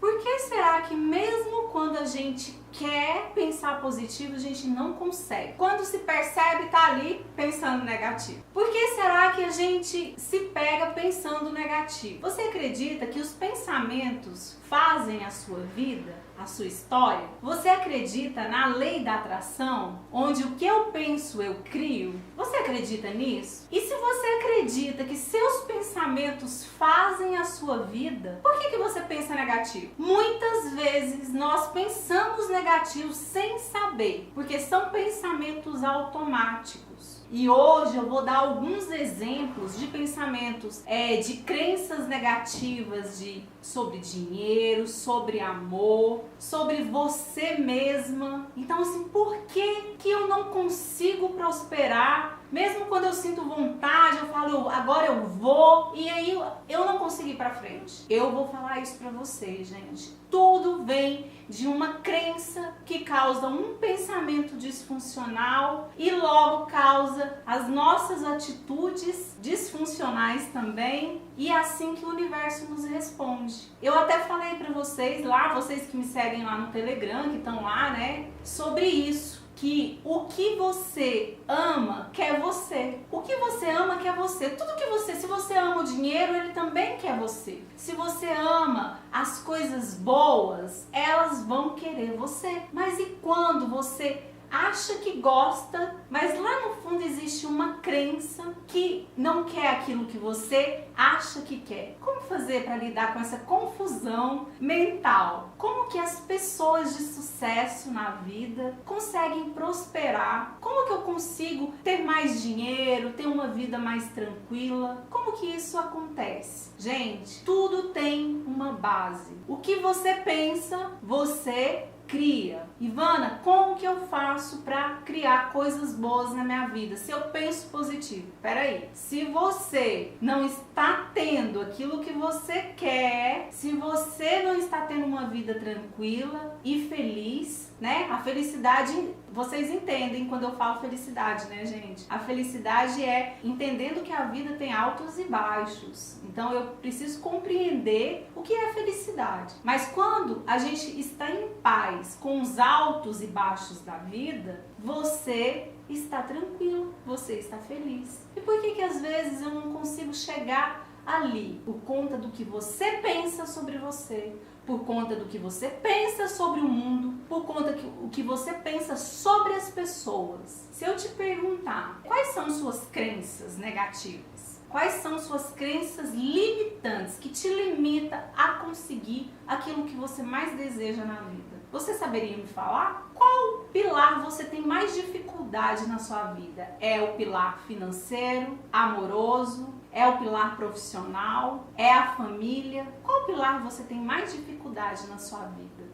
Por que será que mesmo quando a gente quer pensar positivo, a gente não consegue? Quando se percebe, tá ali pensando negativo. Por que será que a gente se pega pensando negativo? Você acredita que os pensamentos fazem a sua vida, a sua história? Você acredita na lei da atração, onde o que eu penso eu crio? Você acredita nisso? E se você acredita que seus pensamentos fazem a sua vida, por que você pensa negativo? Muitas vezes nós pensamos negativo sem saber, porque são pensamentos automáticos. E hoje eu vou dar alguns exemplos de pensamentos, de crenças negativas sobre dinheiro, sobre amor, sobre você mesma. Então assim, por que eu não consigo prosperar? Mesmo quando eu sinto vontade, eu falo, agora eu vou, e aí eu não consigo ir pra frente. Eu vou falar isso pra vocês, gente. Tudo vem de uma crença que causa um pensamento disfuncional e logo causa as nossas atitudes disfuncionais também, e é assim que o universo nos responde. Eu até falei pra vocês lá, vocês que me seguem lá no Telegram, que estão lá, né, sobre isso. Que o que você ama quer você. O que você ama quer você. Tudo que você, se você ama o dinheiro, ele também quer você. Se você ama as coisas boas, elas vão querer você. Mas e quando você acha que gosta, mas lá no fundo existe uma crença que não quer aquilo que você acha que quer? Como fazer para lidar com essa confusão mental? Como que as pessoas de sucesso na vida conseguem prosperar? Como que eu consigo ter mais dinheiro, ter uma vida mais tranquila? Como que isso acontece? Gente, tudo tem uma base. O que você pensa, você cria. Ivana, como que eu faço para criar coisas boas na minha vida? Se eu penso positivo, peraí. Se você não está tendo aquilo que você quer, se você não está tendo uma vida tranquila e feliz, né? A felicidade, vocês entendem quando eu falo felicidade, né, gente? A felicidade é entendendo que a vida tem altos e baixos. Então eu preciso compreender o que é felicidade. Mas quando a gente está em paz com os altos e baixos da vida, você está tranquilo, você está feliz. E por que às vezes eu não consigo chegar ali? Por conta do que você pensa sobre você, por conta do que você pensa sobre o mundo, por conta do que você pensa sobre as pessoas. Se eu te perguntar, quais são suas crenças negativas? Quais são suas crenças limitantes que te limitam a conseguir aquilo que você mais deseja na vida? Você saberia me falar? Qual pilar você tem mais dificuldade na sua vida? É o pilar financeiro, amoroso? É o pilar profissional? É a família? Qual pilar você tem mais dificuldade na sua vida?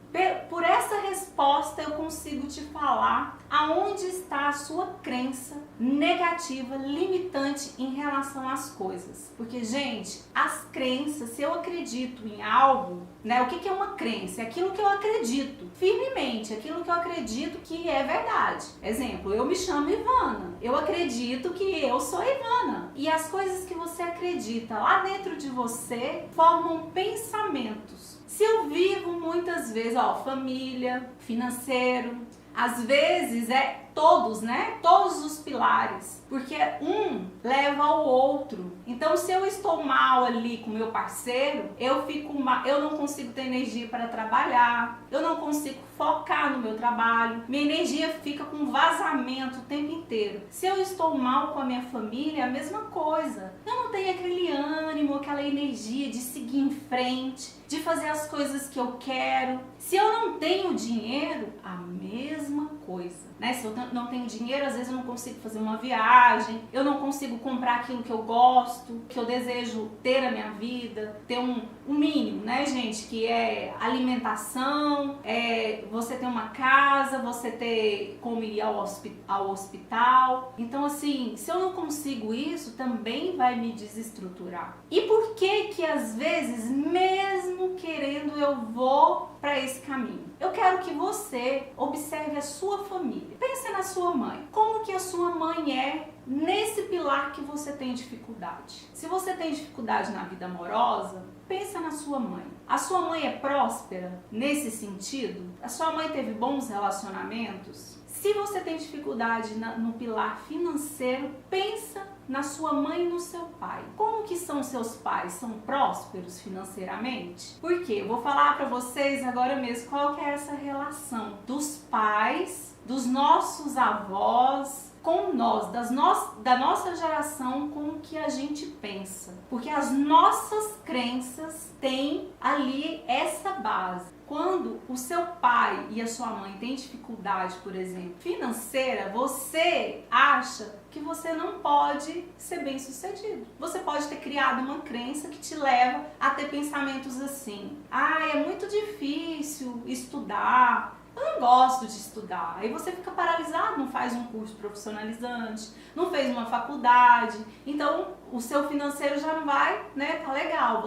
Por essa resposta eu consigo te falar aonde está a sua crença negativa, limitante em relação às coisas. Porque, gente, as crenças, se eu acredito em algo, né? O que é uma crença? É aquilo que eu acredito firmemente, aquilo que eu acredito que é verdade. Exemplo, eu me chamo Ivana. Eu acredito que eu sou Ivana. E as coisas que você acredita lá dentro de você formam pensamentos. Se eu vivo muitas vezes, família, financeiro, às vezes todos, né? Todos os pilares, porque um leva ao outro. Então, se eu estou mal ali com meu parceiro, eu fico mal, eu não consigo ter energia para trabalhar, eu não consigo focar no meu trabalho, minha energia fica com vazamento o tempo inteiro. Se eu estou mal com a minha família, é a mesma coisa. Eu não tenho aquele ânimo, aquela energia de seguir em frente, de fazer as coisas que eu quero. Se eu não tenho dinheiro, a mesma coisa, né? Se eu não tenho dinheiro, às vezes eu não consigo fazer uma viagem, eu não consigo comprar aquilo que eu gosto, que eu desejo ter na minha vida, ter um mínimo, né, gente? Que é alimentação, você ter uma casa, você ter como ir ao hospital. Então, assim, se eu não consigo isso, também vai me desestruturar. E por que às vezes, mesmo querendo, eu vou para esse caminho? Eu quero que você observe a sua família. Pense na sua mãe. Como que a sua mãe é nesse pilar que você tem dificuldade? Se você tem dificuldade na vida amorosa, pensa na sua mãe. A sua mãe é próspera nesse sentido? A sua mãe teve bons relacionamentos? Se você tem dificuldade no pilar financeiro, pensa na sua mãe e no seu pai. Como que são seus pais? São prósperos financeiramente? Por quê? Eu vou falar para vocês agora mesmo qual que é essa relação dos pais, dos nossos avós, com nós, da nossa geração, com o que a gente pensa. Porque as nossas crenças têm ali essa base. Quando o seu pai e a sua mãe têm dificuldade, por exemplo, financeira, você acha que você não pode ser bem sucedido. Você pode ter criado uma crença que te leva a ter pensamentos assim: é muito difícil estudar, eu não gosto de estudar. Aí você fica paralisado, não faz um curso profissionalizante, não fez uma faculdade, então o seu financeiro já não vai, tá legal,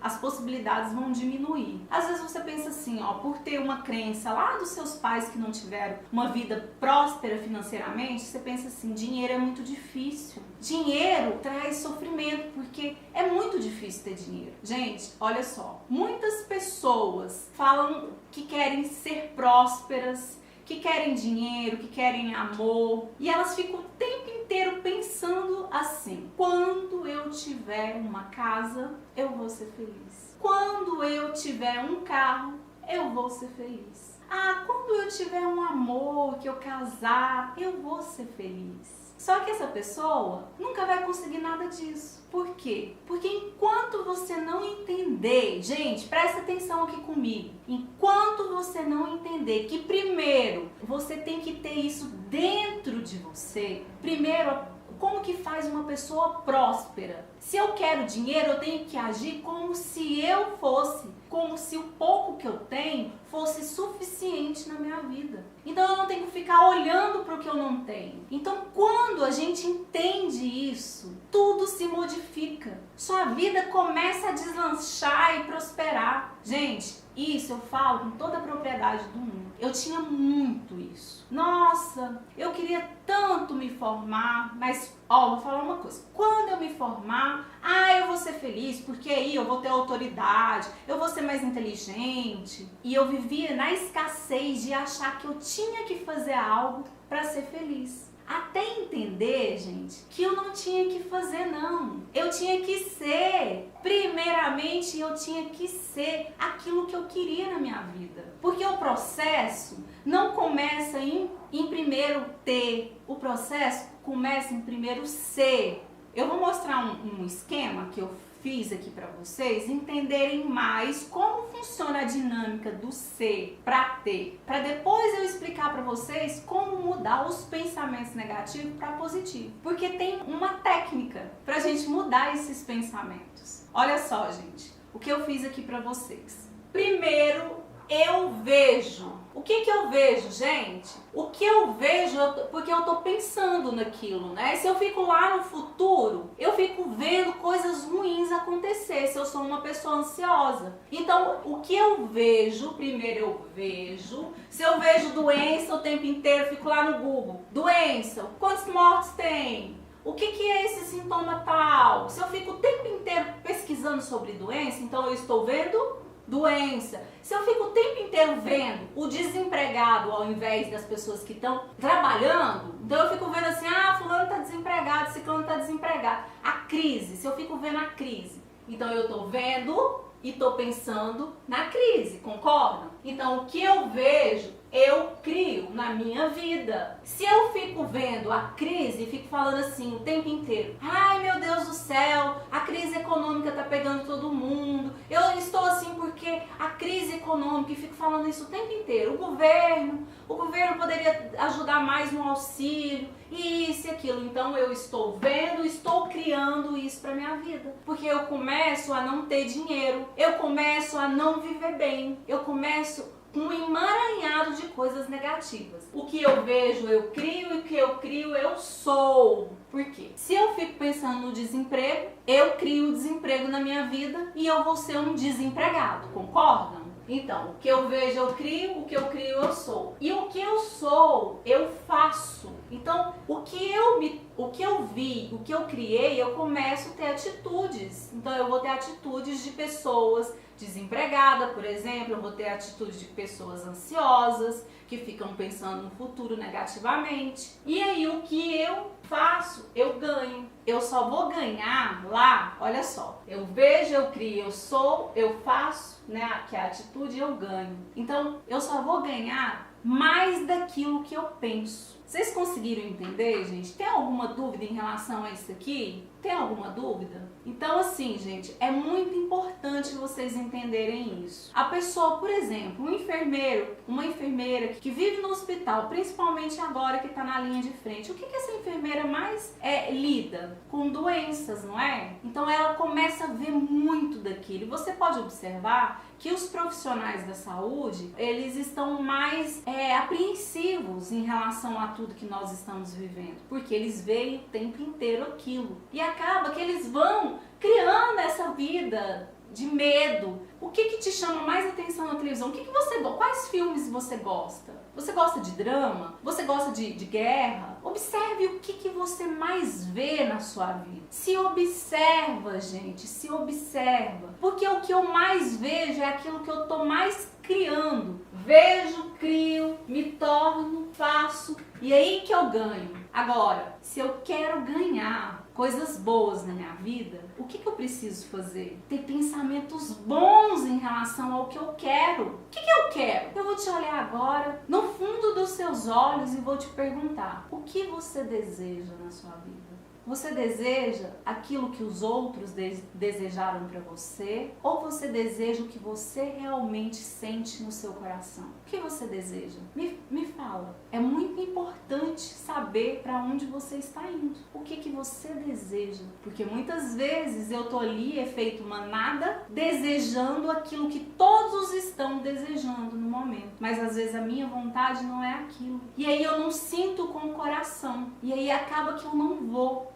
as possibilidades vão diminuir. Às vezes você pensa assim, por ter uma crença lá dos seus pais que não tiveram uma vida próspera financeiramente, você pensa assim, dinheiro é muito difícil. Dinheiro traz sofrimento, porque é muito difícil ter dinheiro. Gente, olha só, muitas pessoas falam que querem ser prósperas, que querem dinheiro, que querem amor, e elas ficam o tempo inteiro pensando assim: quando eu tiver uma casa, eu vou ser feliz. Quando eu tiver um carro, eu vou ser feliz. Quando eu tiver um amor, que eu casar, eu vou ser feliz. Só que essa pessoa nunca vai conseguir nada disso. Por quê? Porque enquanto você não entender, gente, presta atenção aqui comigo, enquanto você não entender que primeiro você tem que ter isso dentro de você, primeiro, como que faz uma pessoa próspera? Se eu quero dinheiro, eu tenho que agir como se o pouco que eu tenho fosse suficiente na minha vida. Então eu não tenho que ficar olhando para o que eu não tenho. Então quando a gente entende isso, tudo se modifica. Sua vida começa a deslanchar e prosperar. Gente, isso eu falo com toda a propriedade do mundo. Eu tinha muito isso. Nossa, eu queria tanto me formar, mas vou falar uma coisa. Quando eu me formar, eu vou ser feliz, porque aí eu vou ter autoridade, eu vou ser mais inteligente. E eu vivia na escassez de achar que eu tinha que fazer algo para ser feliz. Até entender, gente, que eu não tinha que fazer, não. Eu tinha que ser. Primeiramente, eu tinha que ser aquilo que eu queria na minha vida. Porque o processo não começa em primeiro ter. O processo começa em primeiro ser. Eu vou mostrar um esquema que eu fiz aqui para vocês entenderem mais como funciona a dinâmica do ser para ter, para depois eu explicar para vocês como mudar os pensamentos negativos para positivo, porque tem uma técnica para a gente mudar esses pensamentos. Olha só, gente, o que eu fiz aqui para vocês. Primeiro, eu vejo. O que eu vejo, gente? O que eu vejo, porque eu tô pensando naquilo, né? Se eu fico lá no futuro, eu fico vendo coisas ruins acontecer, se eu sou uma pessoa ansiosa. Então, o que eu vejo, primeiro eu vejo. Se eu vejo doença o tempo inteiro, eu fico lá no Google. Doença, quantos mortos tem? O que é esse sintoma tal? Se eu fico o tempo inteiro pesquisando sobre doença, então eu estou vendo doença. Se eu fico o tempo inteiro vendo o desempregado ao invés das pessoas que estão trabalhando, então eu fico vendo assim, fulano está desempregado, ciclano está desempregado. A crise, se eu fico vendo a crise, então eu estou vendo e estou pensando na crise, concordam? Então o que eu vejo, eu crio na minha vida. Se eu fico vendo a crise e fico falando assim o tempo inteiro, ai meu Deus do céu, a crise econômica tá pegando todo mundo, eu estou assim porque a crise econômica, e fico falando isso o tempo inteiro, o governo poderia ajudar mais no auxílio, e isso e aquilo. Então eu estou vendo, estou criando isso para minha vida, porque eu começo a não ter dinheiro, eu começo a não viver bem, eu começo um emaranhado de coisas negativas. O que eu vejo, eu crio, e o que eu crio, eu sou. Por quê? Se eu fico pensando no desemprego, eu crio o desemprego na minha vida e eu vou ser um desempregado, concordam? Então, o que eu vejo, eu crio, o que eu crio, eu sou. E o que eu sou, eu faço. Então, o que eu vi, o que eu criei, eu começo a ter atitudes. Então, eu vou ter atitudes de pessoas desempregada, por exemplo, eu vou ter a atitude de pessoas ansiosas, que ficam pensando no futuro negativamente. E aí o que eu faço? Eu ganho. Eu só vou ganhar lá, olha só, eu vejo, eu crio, eu sou, eu faço, né, que é a atitude, eu ganho. Então, eu só vou ganhar mais daquilo que eu penso. Vocês conseguiram entender, gente? Tem alguma dúvida em relação a isso aqui? Tem alguma dúvida? Então, assim, gente, é muito importante vocês entenderem isso. A pessoa, por exemplo, um enfermeiro, uma enfermeira que vive no hospital, principalmente agora que está na linha de frente, o que essa enfermeira mais lida? Com doenças, não é? Então, ela começa a ver muito daquilo. E você pode observar que os profissionais da saúde, eles estão mais apreensivos em relação a tudo que nós estamos vivendo, porque eles veem o tempo inteiro aquilo. E acaba que eles vão criando essa vida de medo. O que te chama mais atenção na televisão? O que você gosta? Quais filmes você gosta? Você gosta de drama? Você gosta de guerra? Observe o que você mais vê na sua vida. Se observa, gente, se observa. Porque o que eu mais vejo é aquilo que eu tô mais criando. Vejo, crio, me torno, faço e aí que eu ganho. Agora, se eu quero ganhar coisas boas na minha vida, o que eu preciso fazer? Ter pensamentos bons em relação ao que eu quero. O que eu quero? Eu vou te olhar agora no fundo dos seus olhos e vou te perguntar: o que você deseja na sua vida? Você deseja aquilo que os outros desejaram para você? Ou você deseja o que você realmente sente no seu coração? O que você deseja? Me fala. É muito importante saber para onde você está indo. O que você deseja? Porque muitas vezes eu tô ali, efeito manada, desejando aquilo que todos estão desejando no momento. Mas às vezes a minha vontade não é aquilo. E aí eu não sinto com o coração. E aí acaba que eu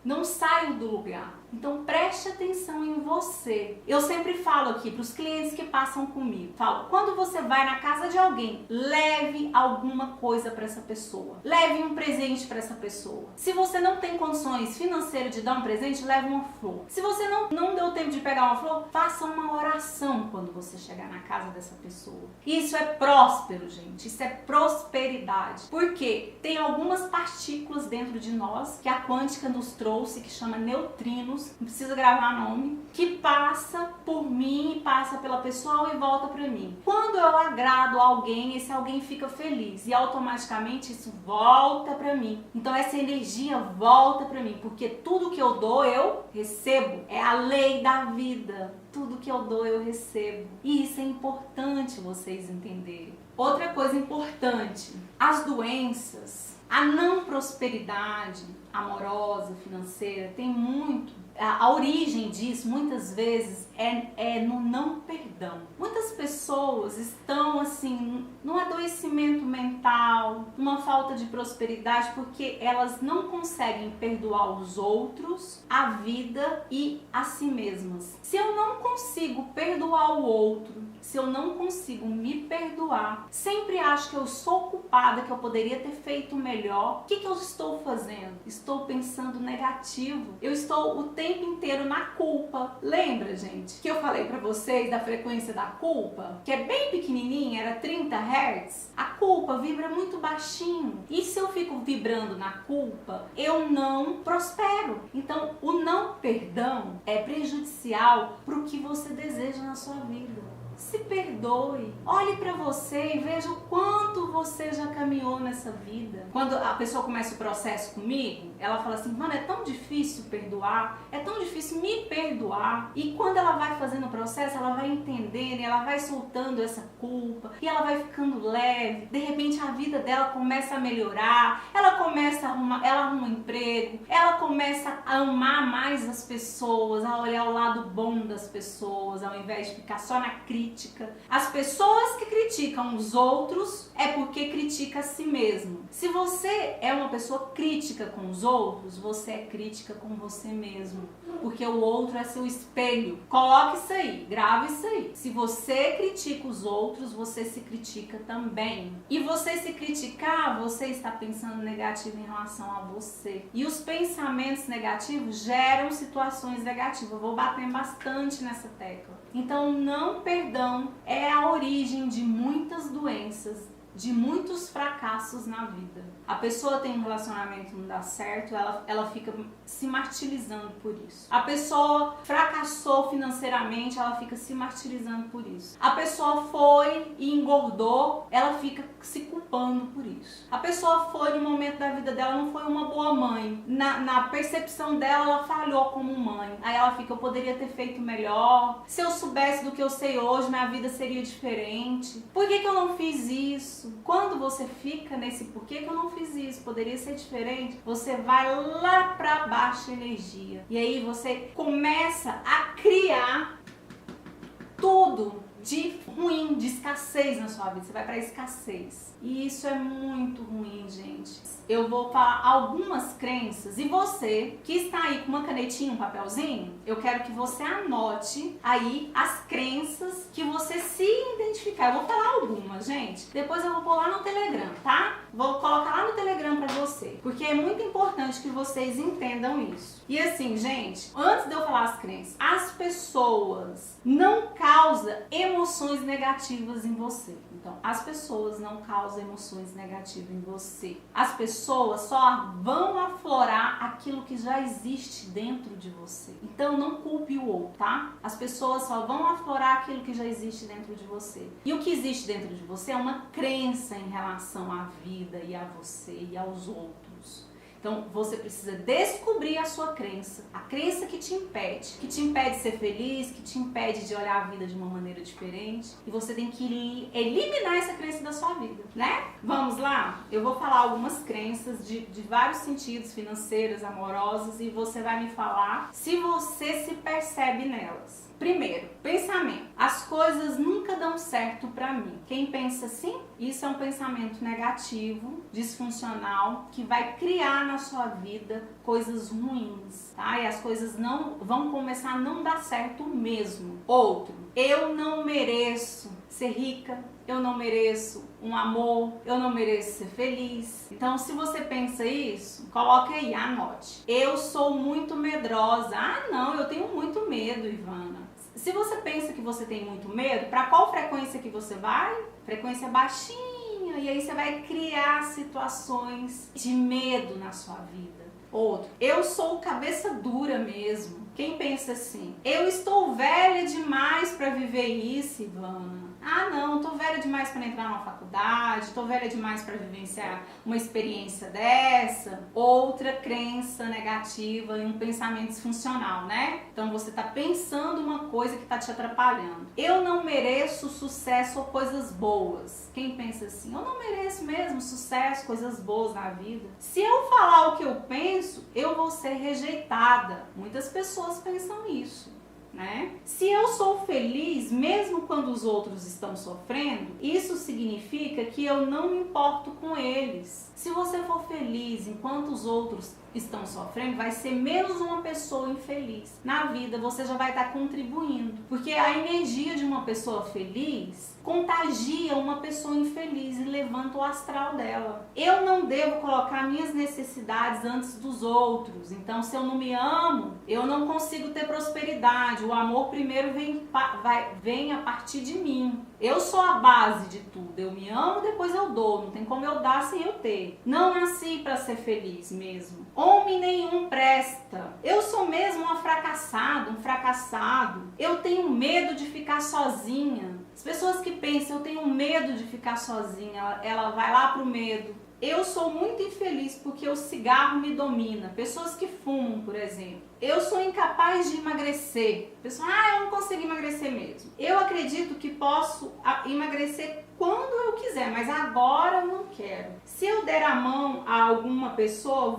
não saio do lugar. Então preste atenção em você. Eu sempre falo aqui para os clientes que passam comigo, falo, quando você vai na casa de alguém, leve alguma coisa para essa pessoa. Leve um presente para essa pessoa. Se você não tem condições financeiras de dar um presente, leve uma flor. Se você não deu tempo de pegar uma flor, faça uma oração quando você chegar na casa dessa pessoa. Isso é próspero, gente. Isso é prosperidade. Porque tem algumas partículas dentro de nós que a quântica nos trouxe, que chama neutrinos, não precisa gravar nome, que passa por mim, passa pela pessoa e volta para mim. Quando eu agrado alguém, esse alguém fica feliz e automaticamente isso volta para mim. Então essa energia volta para mim, porque tudo que eu dou eu recebo. É a lei da vida. Tudo que eu dou eu recebo. E isso é importante vocês entenderem. Outra coisa importante, as doenças, a não prosperidade amorosa, financeira, tem muito. A origem disso, muitas vezes, é no não perdão. Muitas pessoas estão, assim, num adoecimento mental, numa falta de prosperidade, porque elas não conseguem perdoar os outros, a vida e a si mesmas. Se eu não consigo perdoar o outro, se eu não consigo me perdoar, sempre acho que eu sou culpada, que eu poderia ter feito melhor, o que eu estou fazendo? Estou pensando negativo. Eu estou o tempo inteiro na culpa. Lembra, gente, que eu falei pra vocês da frequência da culpa? Que é bem pequenininha, era 30 Hz. A culpa vibra muito baixinho. E se eu fico vibrando na culpa, eu não prospero. Então, o não perdão é prejudicial pro que você deseja na sua vida. Se perdoe, olhe pra você e veja o quanto você já caminhou nessa vida. Quando a pessoa começa o processo comigo, ela fala assim, mano, é tão difícil perdoar, é tão difícil me perdoar. E quando ela vai fazendo o processo, ela vai entendendo, ela vai soltando essa culpa e ela vai ficando leve. De repente a vida dela começa a melhorar, ela começa a arrumar, ela arruma um emprego, ela começa a amar mais as pessoas, a olhar o lado bom das pessoas, ao invés de ficar só na crítica. As pessoas que criticam os outros é porque critica a si mesmo. Se você é uma pessoa crítica com os outros, você é crítica com você mesmo. porque o outro é seu espelho. Coloque isso aí, grave isso aí. Se você critica os outros, você se critica também. E você se criticar, você está pensando negativo em relação a você. E os pensamentos negativos geram situações negativas. Eu vou bater bastante nessa tecla. Então, não perdão é a origem de muitas doenças, de muitos fracassos na vida. A pessoa tem um relacionamento que não dá certo, ela fica se martirizando por isso. A pessoa fracassou financeiramente, ela fica se martirizando por isso. A pessoa foi e engordou, ela fica se culpando por isso. A pessoa foi, no momento da vida dela, não foi uma boa mãe. Na percepção dela, ela falhou como mãe. Aí ela fica, eu poderia ter feito melhor. Se eu soubesse do que eu sei hoje, minha vida seria diferente. Por que eu não fiz isso? Quando você fica nesse porquê que eu não fiz isso, poderia ser diferente, você vai lá pra baixa energia. E aí você começa a criar tudo de ruim, de escassez na sua vida. Você vai pra escassez. E isso é muito ruim, gente. Eu vou falar algumas crenças e você que está aí com uma canetinha, um papelzinho, eu quero que você anote aí as crenças que você se identificar. Eu vou falar algumas, gente. Depois eu vou pôr lá no Telegram, tá? Vou colocar lá no Telegram pra você, porque é muito importante que vocês entendam isso. E assim, gente, antes de eu falar as crenças, as pessoas não causam emoções negativas em você. Então, as pessoas não causam emoções negativas em você. As pessoas só vão aflorar aquilo que já existe dentro de você. Então, não culpe o outro, tá? As pessoas só vão aflorar aquilo que já existe dentro de você. E o que existe dentro de você é uma crença em relação à vida e a você e aos outros. Então, você precisa descobrir a sua crença, a crença que te impede de ser feliz, que te impede de olhar a vida de uma maneira diferente. E você tem que eliminar essa crença da sua vida, né? Vamos lá? Eu vou falar algumas crenças de vários sentidos, financeiras, amorosas, e você vai me falar se você se percebe nelas. Primeiro, pensamento. As coisas nunca dão certo pra mim. Quem pensa assim, isso é um pensamento negativo, disfuncional, que vai criar na sua vida coisas ruins, tá? E as coisas não vão começar a não dar certo mesmo. Outro, eu não mereço ser rica, eu não mereço um amor, eu não mereço ser feliz. Então, se você pensa isso, coloque aí, anote. Eu sou muito medrosa. Ah, não, eu tenho muito medo, Ivana. Se você pensa que você tem muito medo, para qual frequência que você vai? Frequência baixinha. E aí você vai criar situações de medo na sua vida. Outro, eu sou cabeça dura mesmo. Quem pensa assim? Eu estou velha demais para viver isso, Ivana. Ah, não, tô velha demais para entrar numa faculdade, tô velha demais para vivenciar uma experiência dessa. Outra crença negativa e um pensamento disfuncional, né? Então você tá pensando uma coisa que tá te atrapalhando. Eu não mereço sucesso ou coisas boas. Quem pensa assim? Eu não mereço mesmo sucesso, coisas boas na vida. Se eu falar o que eu penso, eu vou ser rejeitada. Muitas pessoas pensam isso, né? Se eu sou feliz, mesmo quando os outros estão sofrendo, isso significa que eu não me importo com eles. Se você for feliz enquanto os outros estão sofrendo, vai ser menos uma pessoa infeliz. Na vida, você já vai estar contribuindo. Porque a energia de uma pessoa feliz contagia uma pessoa infeliz e levanta o astral dela. Eu não devo colocar minhas necessidades antes dos outros. Então, se eu não me amo, eu não consigo ter prosperidade. O amor primeiro vem a partir de mim. Eu sou a base de tudo. Eu me amo, depois eu dou. Não tem como eu dar sem eu ter. Não nasci para ser feliz mesmo. Homem nenhum presta. Eu sou mesmo uma fracassada, um fracassado. Eu tenho medo de ficar sozinha. As pessoas que pensam, eu tenho medo de ficar sozinha, ela vai lá pro medo. Eu sou muito infeliz porque o cigarro me domina. Pessoas que fumam, por exemplo. Eu sou incapaz de emagrecer. Pessoal, eu não consigo emagrecer mesmo. Eu acredito que posso emagrecer quando eu quiser, mas agora eu não quero. Se eu der a mão a alguma pessoa,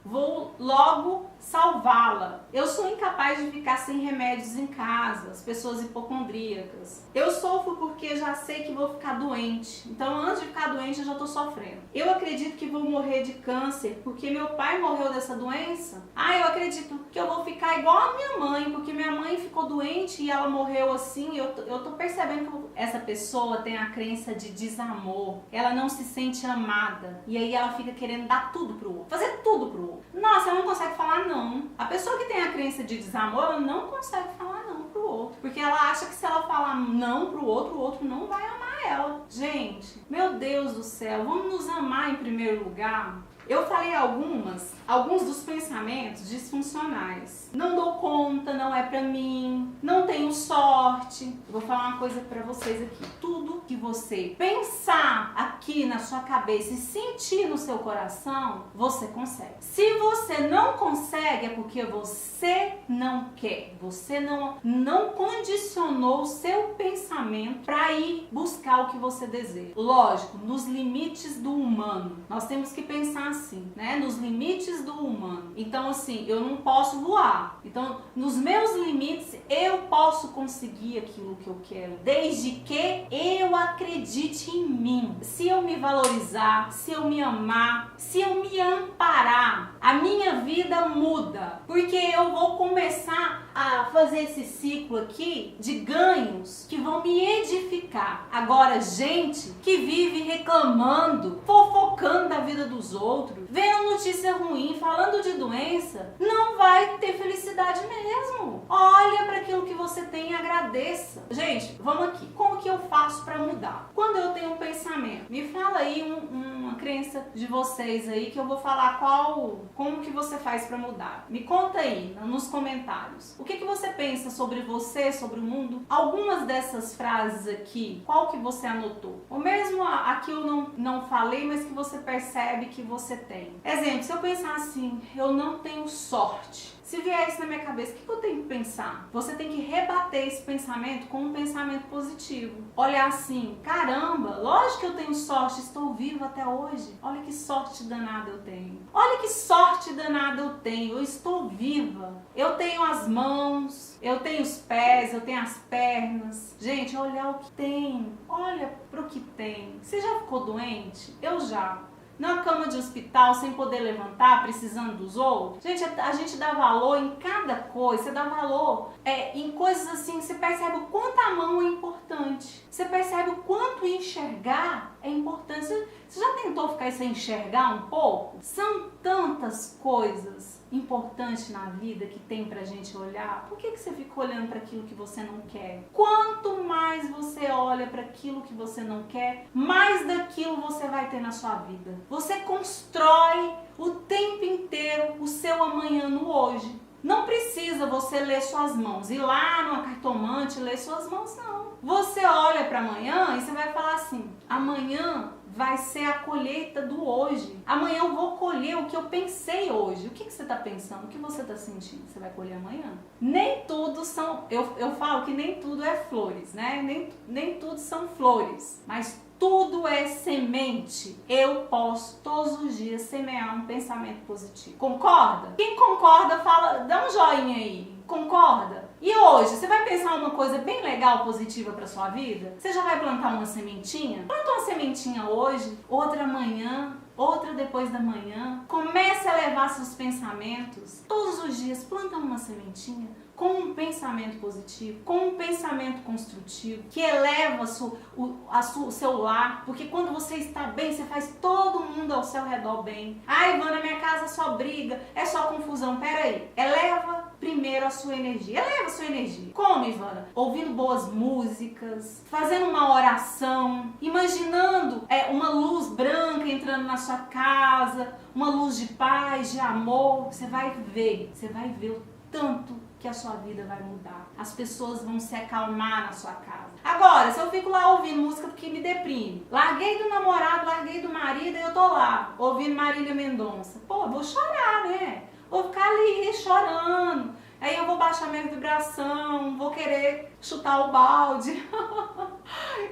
vou logo salvá-la. Eu sou incapaz de ficar sem remédios em casa, as pessoas hipocondríacas. Eu sofro porque já sei que vou ficar doente. Então, antes de ficar doente, eu já tô sofrendo. Eu acredito que vou morrer de câncer porque meu pai morreu dessa doença. Eu acredito que eu vou ficar igual a minha mãe, porque minha mãe ficou doente e ela morreu assim. Eu tô percebendo que essa pessoa tem a crença de desamor. Ela não se sente amada. E aí ela fica querendo dar tudo pro outro, fazer tudo pro outro. Nossa, ela não consegue falar não. A pessoa que tem a crença de desamor, ela não consegue falar não pro outro. Porque ela acha que se ela falar não pro outro, o outro não vai amar ela. Gente, meu Deus do céu, vamos nos amar em primeiro lugar? Eu falei alguns dos pensamentos disfuncionais. Não dou conta, não é pra mim, não tenho sorte. Eu vou falar uma coisa pra vocês aqui. Tudo que você pensar aqui na sua cabeça e sentir no seu coração, você consegue. Se você não consegue, é porque você não quer. Você não condicionou o seu pensamento pra ir buscar o que você deseja. Lógico, nos limites do humano. Nós temos que pensar assim, né? Nos limites do humano. Então, assim, eu não posso voar. Então, nos meus limites, eu posso conseguir aquilo que eu quero, desde que eu acredite em mim. Se eu me valorizar, se eu me amar, se eu me amparar, a minha vida muda. Porque eu vou começar a fazer esse ciclo aqui de ganhos que vão me edificar. Agora, gente que vive reclamando, fofocando da vida dos outros, vendo notícia ruim, falando de doença, não vai ter felicidade mesmo. Olha para aquilo que você tem e agradeça. Gente, vamos aqui. Como que eu faço para mudar? Quando eu tenho um pensamento, me fala aí uma crença de vocês aí que eu vou falar como que você faz para mudar. Me conta aí nos comentários. O que você pensa sobre você, sobre o mundo? Algumas dessas frases aqui, qual que você anotou? Ou mesmo a que eu não falei, mas que você percebe que você tem. Exemplo, se eu pensar assim, eu não tenho sorte. Se vier isso na minha cabeça, o que eu tenho que pensar? Você tem que rebater esse pensamento com um pensamento positivo. Olhar assim, caramba, lógico que eu tenho sorte, estou vivo até hoje. Olha que sorte danada eu tenho. Olha que sorte danada eu tenho, eu estou viva. Eu tenho as mãos, eu tenho os pés, eu tenho as pernas. Gente, olhar o que tem, olha pro que tem. Você já ficou doente? Eu já. Na cama de hospital, sem poder levantar, precisando dos outros. Gente, a gente dá valor em cada coisa. Você dá valor em coisas assim, você percebe o quanto a mão é importante. Você percebe o quanto enxergar é importante. Você já tentou ficar sem enxergar um pouco? São tantas coisas importantes na vida que tem pra gente olhar. Por que você fica olhando para aquilo que você não quer? Quanto mais você olha para aquilo que você não quer, mais daquilo você vai ter na sua vida. Você constrói o tempo inteiro o seu amanhã no hoje. Não precisa você ler suas mãos, ir lá numa cartomante ler suas mãos, não. Você olha para amanhã e você vai falar assim, amanhã vai ser a colheita do hoje. Amanhã eu vou colher o que eu pensei hoje. O que você está pensando? O que você está sentindo? Você vai colher amanhã? Nem tudo são... Eu falo que nem tudo é flores, né? Nem tudo são flores. Mas tudo é semente. Eu posso todos os dias semear um pensamento positivo. Concorda? Quem concorda, dá um joinha aí. Concorda? E hoje, você vai pensar uma coisa bem legal, positiva para sua vida? Você já vai plantar uma sementinha? Planta uma sementinha hoje, outra amanhã, outra depois da manhã. Comece a levar seus pensamentos. Todos os dias, planta uma sementinha com um pensamento positivo, com um pensamento construtivo, que eleva o seu lar, porque quando você está bem, você faz todo mundo ao seu redor bem. Ai, Ivana, minha casa é só briga, é só confusão. Peraí, eleva primeiro a sua energia. Eleva a sua energia. Como, Ivana? Ouvindo boas músicas, fazendo uma oração, imaginando uma luz branca entrando na sua casa, uma luz de paz, de amor. Você vai ver o tanto que a sua vida vai mudar. As pessoas vão se acalmar na sua casa. Agora, se eu fico lá ouvindo música que me deprime, larguei do namorado, larguei do marido e eu tô lá, ouvindo Marília Mendonça. Pô, eu vou chorar, né? Vou ficar ali chorando. Aí eu vou baixar minha vibração, vou querer chutar o balde.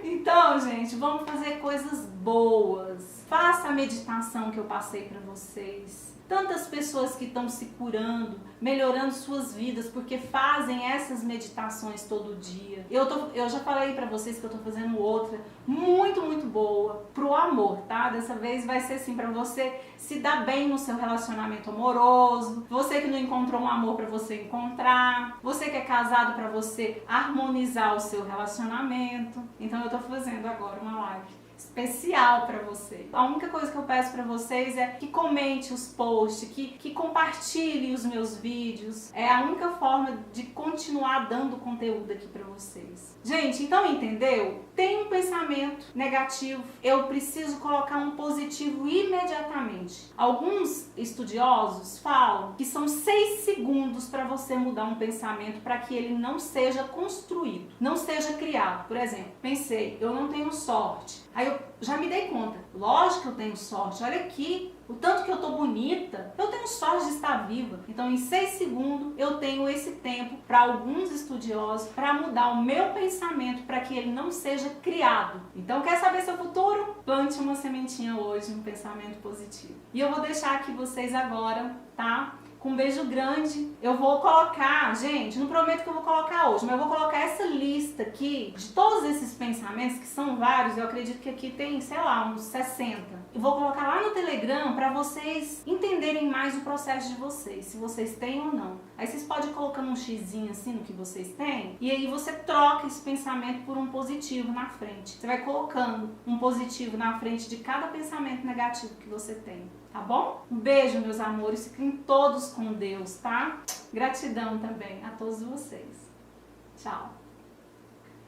Então, gente, vamos fazer coisas boas. Faça a meditação que eu passei para vocês. Tantas pessoas que estão se curando, melhorando suas vidas, porque fazem essas meditações todo dia. Eu já falei pra vocês que eu tô fazendo outra, muito, muito boa, pro amor, tá? Dessa vez vai ser assim, pra você se dar bem no seu relacionamento amoroso, você que não encontrou um amor pra você encontrar, você que é casado pra você harmonizar o seu relacionamento. Então eu tô fazendo agora uma live especial para você. A única coisa que eu peço para vocês é que comente os posts, que compartilhe os meus vídeos. É a única forma de continuar dando conteúdo aqui para vocês. Gente, então entendeu? Tem um pensamento negativo, eu preciso colocar um positivo imediatamente. Alguns estudiosos falam que são 6 segundos para você mudar um pensamento para que ele não seja construído, não seja criado. Por exemplo, pensei, eu não tenho sorte. Aí eu já me dei conta, lógico que eu tenho sorte, olha aqui, o tanto que eu tô bonita, eu tenho sorte de estar viva. Então em 6 segundos eu tenho esse tempo para alguns estudiosos para mudar o meu pensamento para que ele não seja criado. Então quer saber seu futuro? Plante uma sementinha hoje, um pensamento positivo. E eu vou deixar aqui vocês agora, tá? Com um beijo grande. Eu vou colocar, gente, não prometo que eu vou colocar hoje, mas eu vou colocar essa lista aqui de todos esses pensamentos, que são vários, eu acredito que aqui tem, sei lá, uns 60. Eu vou colocar lá no Telegram para vocês entenderem mais o processo de vocês, se vocês têm ou não. Aí vocês podem ir colocando um xizinho assim no que vocês têm, e aí você troca esse pensamento por um positivo na frente. Você vai colocando um positivo na frente de cada pensamento negativo que você tem. Tá bom? Um beijo, meus amores. Fiquem todos com Deus, tá? Gratidão também a todos vocês. Tchau.